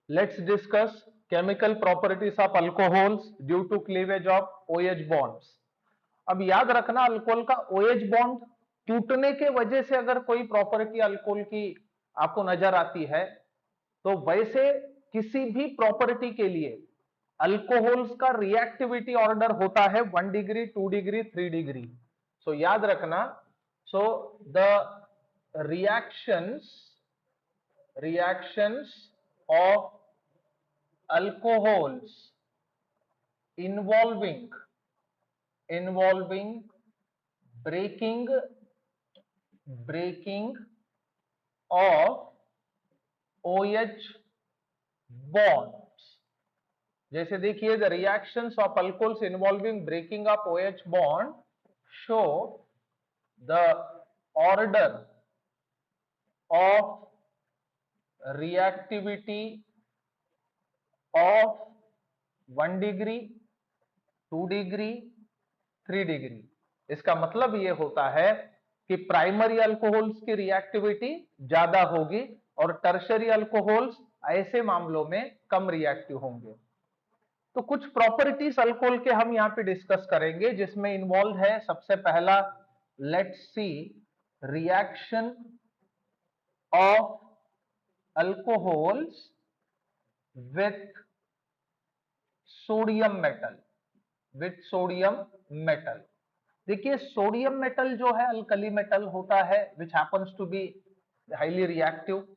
Let's discuss chemical properties of alcohols due to cleavage of OH bonds. अब याद रखना alcohol का OH bond टूटने के वजह से अगर कोई प्रॉपर्टी अल्कोहल की आपको नजर आती है, तो वैसे किसी भी प्रॉपर्टी के लिए अल्कोहल्स का रिएक्टिविटी ऑर्डर होता है 1 डिग्री, 2 डिग्री, 3 डिग्री. सो याद रखना. So the reactions of alcohols involving breaking of OH bonds. जैसे देखिए, the reactions of alcohols involving breaking of OH bond show the order of reactivity of 1 degree, 2 degree, 3 degree. इसका मतलब यह होता है कि प्राइमरी अल्कोहल्स की रिएक्टिविटी ज्यादा होगी और टर्शरी अल्कोहल्स ऐसे मामलों में कम रिएक्टिव होंगे. तो कुछ प्रॉपर्टीज अल्कोहल के हम यहां पे डिस्कस करेंगे, जिसमें इन्वॉल्व है सबसे पहला, let's see reaction of alcohols with sodium metal. देखिए, सोडियम मेटल जो है अल्कली मेटल होता है, which happens to be highly reactive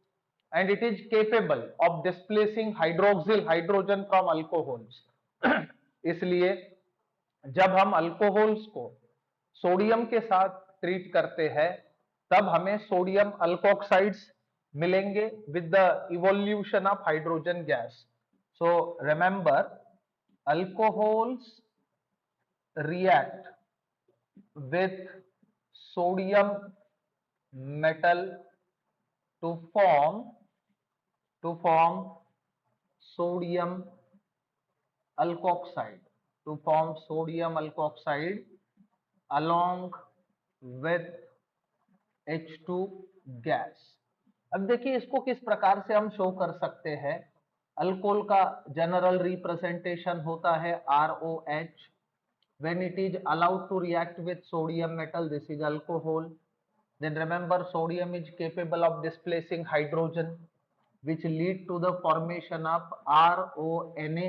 and it is capable of displacing hydroxyl hydrogen from alcohols. इसलिए जब हम अल्कोहल्स को सोडियम के साथ ट्रीट करते हैं, तब हमें सोडियम अल्कोक्साइड्स मिलेंगे with the evolution of hydrogen gas. So remember, alcohols react with sodium metal to form sodium alkoxide along with H2 gas. अब देखिए, इसको किस प्रकार से हम शो कर सकते हैं. अल्कोहल का जनरल रिप्रेजेंटेशन होता है ROH. When it is allowed to react with sodium metal, this is alcohol. Then remember, sodium is capable of displacing hydrogen, which lead to the formation of RONA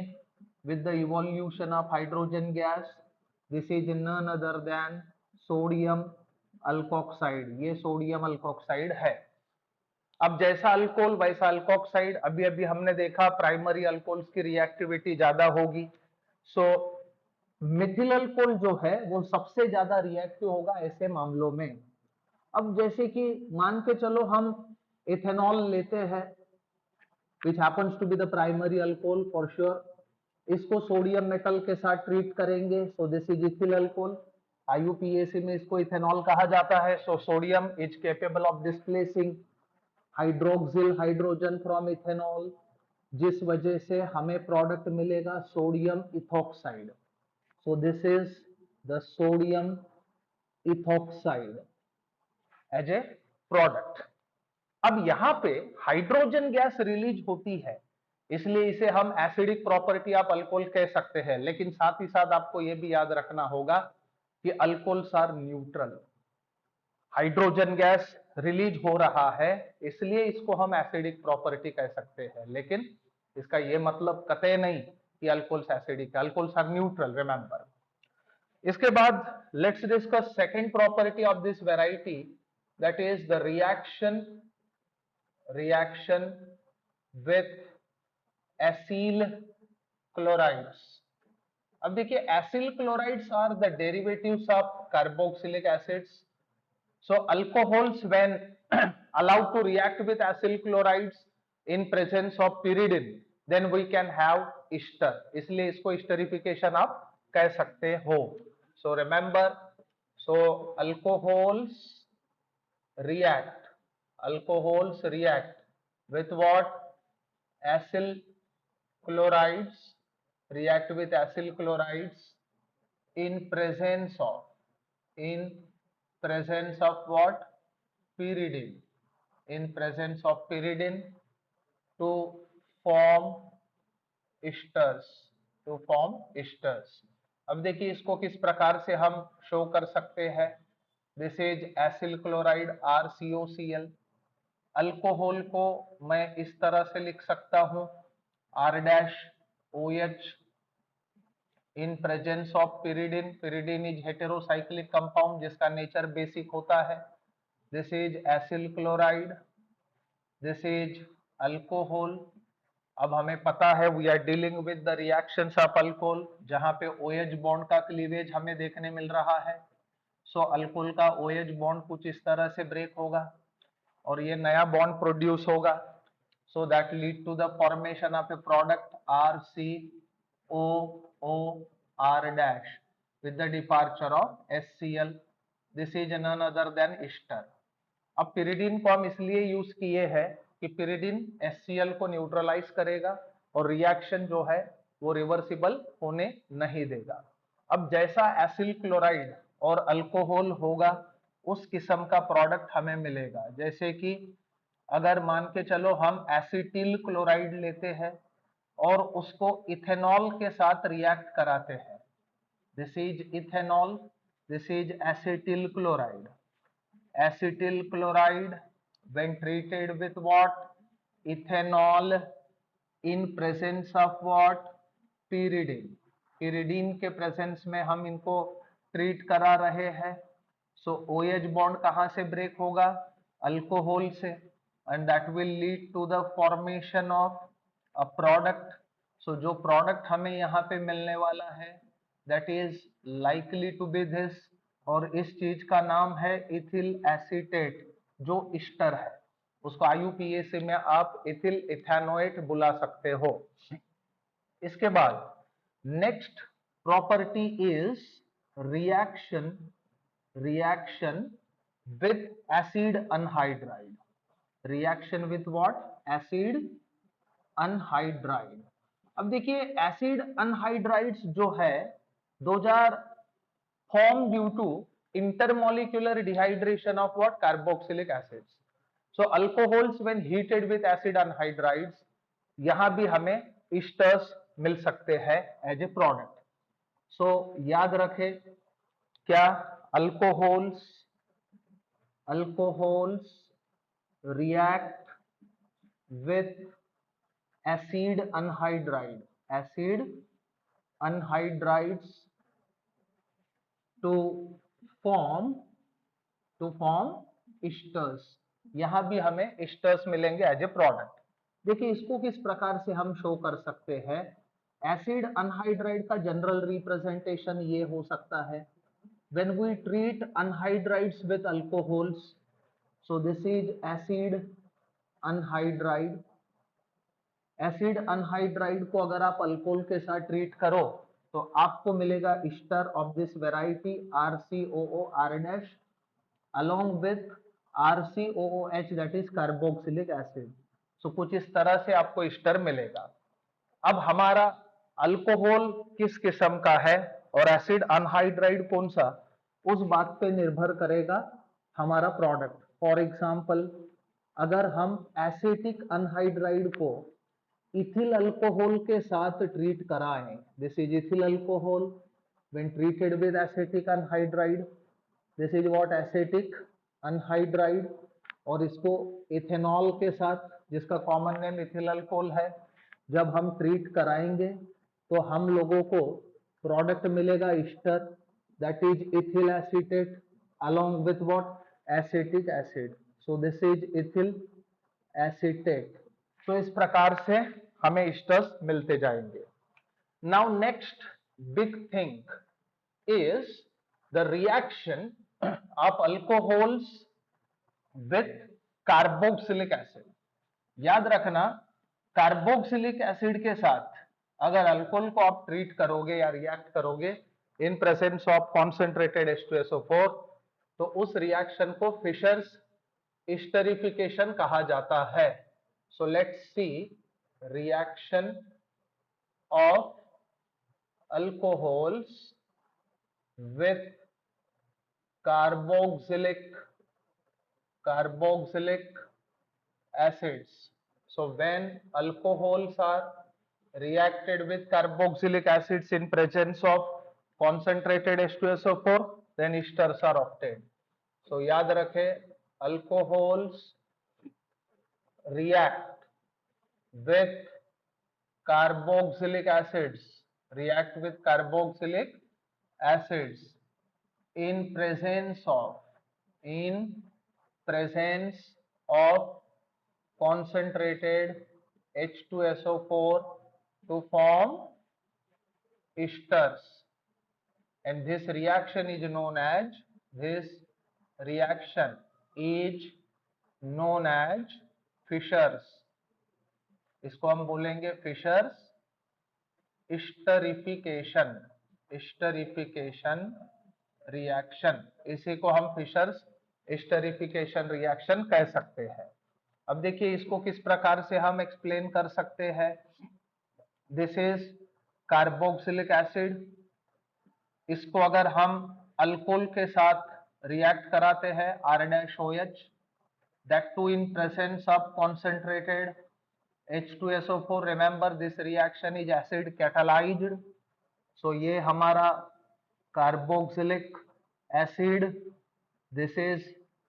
with the evolution of hydrogen gas. This is none other than sodium alkoxide. ये sodium alkoxide है. अब जैसा alcohol वैसा alkoxide. अभी अभी हमने देखा primary alcohols की रिएक्टिविटी ज्यादा होगी. सो मिथिल अल्कोहल जो है वो सबसे ज्यादा रिएक्टिव होगा ऐसे मामलों में. अब जैसे कि मान के चलो हम इथेनॉल लेते हैं, which happens to be the primary alcohol for sure. इसको सोडियम मेटल के साथ ट्रीट करेंगे, so this is ethyl alcohol. IUPAC में इसको इथेनॉल कहा जाता है. So sodium is capable of displacing hydroxyl hydrogen from ethanol, जिस वजह से हमें प्रोडक्ट मिलेगा sodium ethoxide. So this is the sodium ethoxide as a product. अब यहां पे हाइड्रोजन गैस रिलीज होती है, इसलिए इसे हम एसिडिक प्रॉपर्टी ऑफ अल्कोहल कह सकते हैं. लेकिन साथ ही साथ आपको यह भी याद रखना होगा कि alcohols are neutral. Hydrogen gas release हो रहा है, इसलिए इसको हम एसिडिक प्रॉपर्टी कह सकते हैं. लेकिन इसका यह मतलब कतई नहीं कि alcohols acidic. Alcohols are neutral, remember. इसके बाद let's discuss second property of this variety, that is the reaction with acyl chlorides. अब देखिए, acyl chlorides are the derivatives of carboxylic acids. So alcohols, when allowed to react with acyl chlorides in presence of pyridine, then we can have ester. इसलिए इसको esterification आप कह सकते हो. So remember, so alcohols react with what? Acyl chlorides. React with acyl chlorides in presence of what? Pyridine. In presence of pyridine to form esters, to form esters. अब देखिए इसको किस प्रकार से हम शो कर सकते हैं। This is acyl chloride RCOCl। Alcohol को मैं इस तरह से लिख सकता हूं R-OH in presence of pyridine। pyridine is heterocyclic compound जिसका नेचर बेसिक होता है। This is acyl chloride, this is alcohol. अब हमें पता है we are dealing with the reactions of alcohol, जहां पे OH बॉन्ड का क्लीवेज हमें देखने मिल रहा है। सो अल्कोहल का OH बॉन्ड कुछ इस तरह से ब्रेक होगा और ये नया बॉन्ड प्रोड्यूस होगा। So that lead to the formation of a product RCOOR with the departure of HCl. This is none other than ester. अब pyridine को हम इसलिए यूज किए हैं कि pyridine HCl को न्यूट्रलाइज करेगा और रिएक्शन जो है वो रिवर्सिबल होने नहीं देगा। अब जैसा एसिल क्लोराइड और अल्कोहल होगा उस किस्म का प्रोडक्ट हमें मिलेगा। जैसे कि अगर मान के चलो हम एसिटिल क्लोराइड लेते हैं और उसको इथेनॉल के साथ रिएक्ट कराते हैं, this is ethanol, this is acetyl chloride. acetyl chloride when treated with what? Ethanol in presence of what? pyridine। pyridine के प्रेजेंस में हम इनको ट्रीट करा रहे हैं। सो OH बॉन्ड कहां से ब्रेक होगा? अल्कोहल से, and that will lead to the formation of a product. So जो प्रोडक्ट हमें यहाँ पे मिलने वाला है that is likely to be this, और इस चीज का नाम है इथिल एसीटेट जो ईस्टर है। उसको IUPAC में आप इथिल इथेनोएट बुला सकते हो। इसके बाद next property is reaction with acid anhydride. Reaction with what? Acid anhydride. अब देखिए एसिड अनहाइड्राइड्स जो है those are formed due to intermolecular dehydration of what? Carboxylic acids. So alcohols when heated with acid anhydrides, यहां भी हमें esters मिल सकते हैं as a product. सो याद रखें क्या? Alcohols react with acid anhydrides to form esters। यहां भी हमें esters मिलेंगे एज ए प्रोडक्ट। देखिए इसको किस प्रकार से हम शो कर सकते हैं। एसिड अनहाइड्राइड का जनरल रिप्रेजेंटेशन ये हो सकता है when we treat anhydrides with alcohols, so this is acid anhydride। Acid anhydride को अगर आप अल्कोहल के साथ ट्रीट करो तो आपको मिलेगा ester of this variety RCOOR along with RCOOH that is carboxylic acid. So कुछ इस तरह से आपको ईस्टर मिलेगा। अब हमारा अल्कोहल किस किस्म का है और एसिड अनहाइड्राइड कौन सा, उस बात पे निर्भर करेगा हमारा प्रोडक्ट। फॉर एग्जांपल अगर हम एसिटिक अनहाइड्राइड को इथिल अल्कोहल के साथ ट्रीट कराएं, this is ethyl alcohol when treated with acetic anhydride, this is what? Acetic anhydride. और इसको इथेनॉल के साथ जिसका कॉमन नेम इथिल अल्कोहल है जब हम ट्रीट कराएंगे तो हम लोगों को प्रोडक्ट मिलेगा Easter that is ethyl acetate along with what? Acetic acid. So this is ethyl acetate. तो इस प्रकार से हमें ईस्टर्स मिलते जाएंगे। Now next big thing is the reaction of alcohols with carboxylic acid. याद रखना कार्बोक्सिलिक एसिड के साथ अगर अल्कोहल को आप ट्रीट करोगे या रिएक्ट करोगे इन प्रेजेंस ऑफ कॉन्सेंट्रेटेड H2SO4 तो उस रिएक्शन को फिशर्स ईस्टरिफिकेशन कहा जाता है। So let's see reaction of alcohols with carboxylic acids. So when alcohols are reacted with carboxylic acids in presence of concentrated H2SO4, then esters are obtained. So याद रखें, alcohols react with carboxylic acids, in presence of concentrated H2SO4 to form esters, and this reaction is known as Fischer's. इसको हम बोलेंगे fishers स्टरिफिकेशन reaction, इसी को हम fishers स्टरिफिकेशन reaction कह सकते हैं। अब देखिए इसको किस प्रकार से हम एक्सप्लेन कर सकते हैं। दिस इज कार्बोक्सिलिक एसिड, इसको अगर हम अल्कोहल के साथ रिएक्ट कराते हैं R-OH, that too in presence of concentrated H2SO4, remember this reaction is acid catalyzed, so ये हमारा carboxylic acid, this is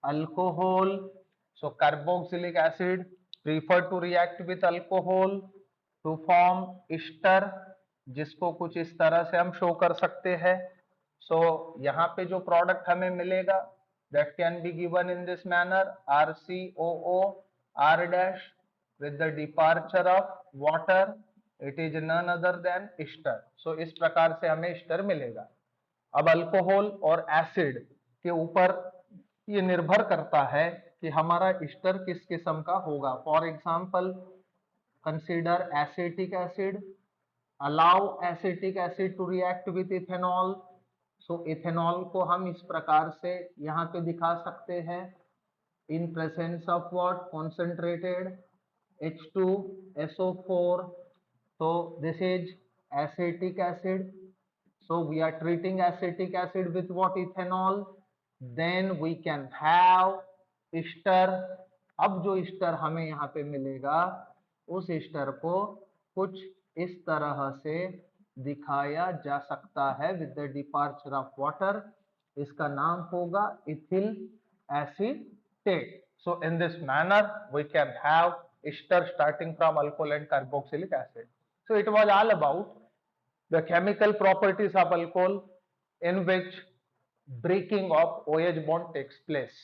alcohol, so carboxylic acid prefer to react with alcohol to form ester, जिसको कुछ इस तरह से हम show कर सकते हैं। सो यहाँ पे जो प्रोडक्ट हमें मिलेगा that can be given in this manner, RCOO R- with the departure of water, it is none other than ester. So इस प्रकार से हमें ester मिलेगा। अब अल्कोहल और एसिड के ऊपर ये निर्भर करता है कि हमारा ester किस किस्म का होगा। For example consider acetic acid, allow acetic acid to react with ethanol, so ethanol को हम इस प्रकार से यहाँ पे दिखा सकते हैं, in presence of what, concentrated H2SO4, so this is acetic acid, so we are treating acetic acid with what, ethanol, then we can have ester। अब जो ester हमें यहाँ पे मिलेगा उस ester को कुछ इस तरह से दिखाया जा सकता है with the departure of water, इसका नाम होगा ethyl acetate. So in this manner we can have ester starting from alcohol and carboxylic acid. So it was all about the chemical properties of alcohol in which breaking of OH bond takes place.